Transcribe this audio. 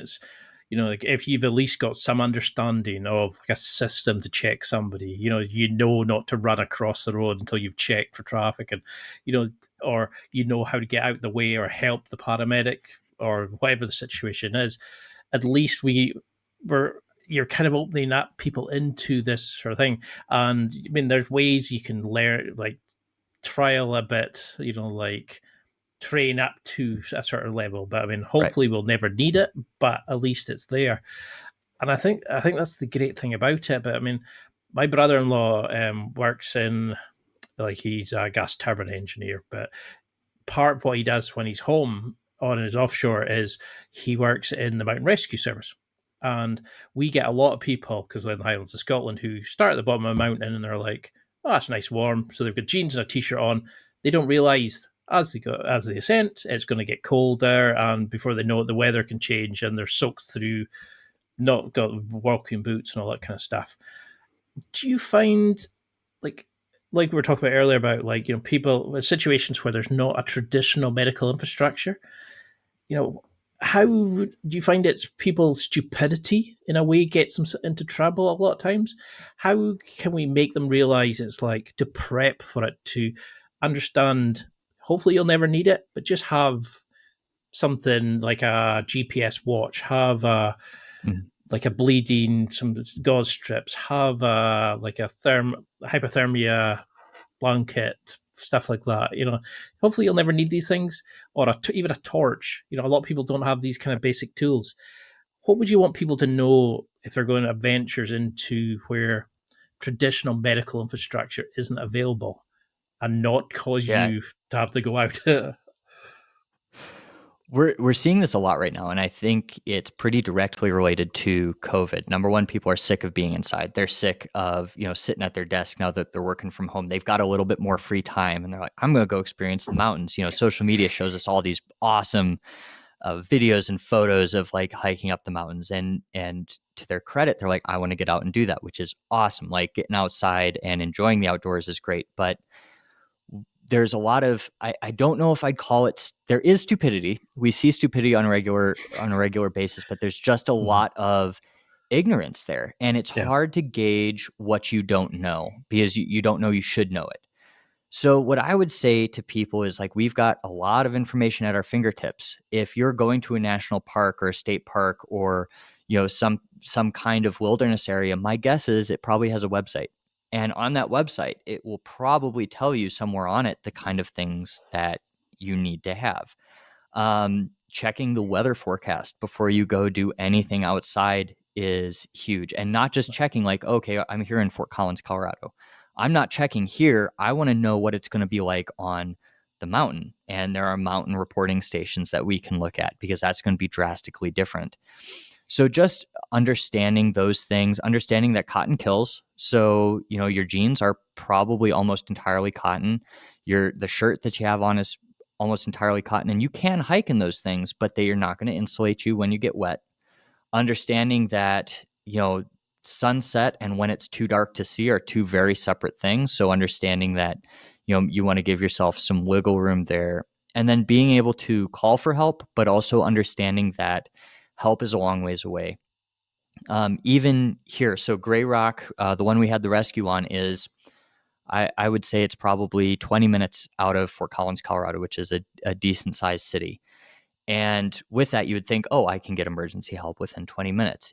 it's, like if you've at least got some understanding of like a system to check somebody, not to run across the road until you've checked for traffic, and or how to get out the way or help the paramedic or whatever the situation is. At least you're kind of opening up people into this sort of thing. And I mean, there's ways you can learn, like trial a bit, like train up to a certain level. But I mean, Right. hopefully we'll never need it, but at least it's there. And I think that's the great thing about it. But I mean, my brother-in-law works in, like, he's a gas turbine engineer, but part of what he does when he's home on his offshore is he works in the mountain rescue service. And we get a lot of people, because we're in the Highlands of Scotland, who start at the bottom of a mountain and they're like, oh, that's nice warm. So they've got jeans and a t-shirt on. They don't realize as they ascend, it's going to get colder, and before they know it, the weather can change and they're soaked through, not got walking boots and all that kind of stuff. Do you find, like we were talking about earlier about, like, people in situations where there's not a traditional medical infrastructure, you know how do you find it's people's stupidity in a way gets them into trouble a lot of times? How can we make them realize it's like to prep for it, to understand, hopefully you'll never need it, but just have something like a GPS watch, have a Mhm. like a bleeding, some gauze strips, have a like a hypothermia blanket, stuff like that. Hopefully you'll never need these things, or even a torch. A lot of people don't have these kind of basic tools. What would you want people to know if they're going on adventures into where traditional medical infrastructure isn't available, and not cause Yeah. you to have to go out? We're seeing this a lot right now, and I think it's pretty directly related to COVID. Number one, people are sick of being inside. They're sick of, sitting at their desk now that they're working from home. They've got a little bit more free time, and they're like, I'm going to go experience the mountains. Social media shows us all these awesome videos and photos of like hiking up the mountains, and to their credit, they're like, I want to get out and do that, which is awesome. Like getting outside and enjoying the outdoors is great, but there's a lot of, I don't know if I'd call it, there is stupidity. We see stupidity on a regular basis, but there's just a Mhm. lot of ignorance there. And it's Yeah. hard to gauge what you don't know because you don't know you should know it. So what I would say to people is, like, we've got a lot of information at our fingertips. If you're going to a national park or a state park, or some kind of wilderness area, my guess is it probably has a website. And on that website, it will probably tell you somewhere on it the kind of things that you need to have. Checking the weather forecast before you go do anything outside is huge. And not just checking like, okay, I'm here in Fort Collins, Colorado. I'm not checking here. I want to know what it's going to be like on the mountain. And there are mountain reporting stations that we can look at, because that's going to be drastically different. So just understanding those things, understanding that cotton kills. So, your jeans are probably almost entirely cotton. The shirt that you have on is almost entirely cotton, and you can hike in those things, but they are not going to insulate you when you get wet. Understanding that, sunset and when it's too dark to see are two very separate things. So understanding that, you want to give yourself some wiggle room there, and then being able to call for help, but also understanding that help is a long ways away. Even here, so Gray Rock, the one we had the rescue on, is, I would say it's probably 20 minutes out of Fort Collins, Colorado, which is a decent sized city. And with that, you would think, oh, I can get emergency help within 20 minutes.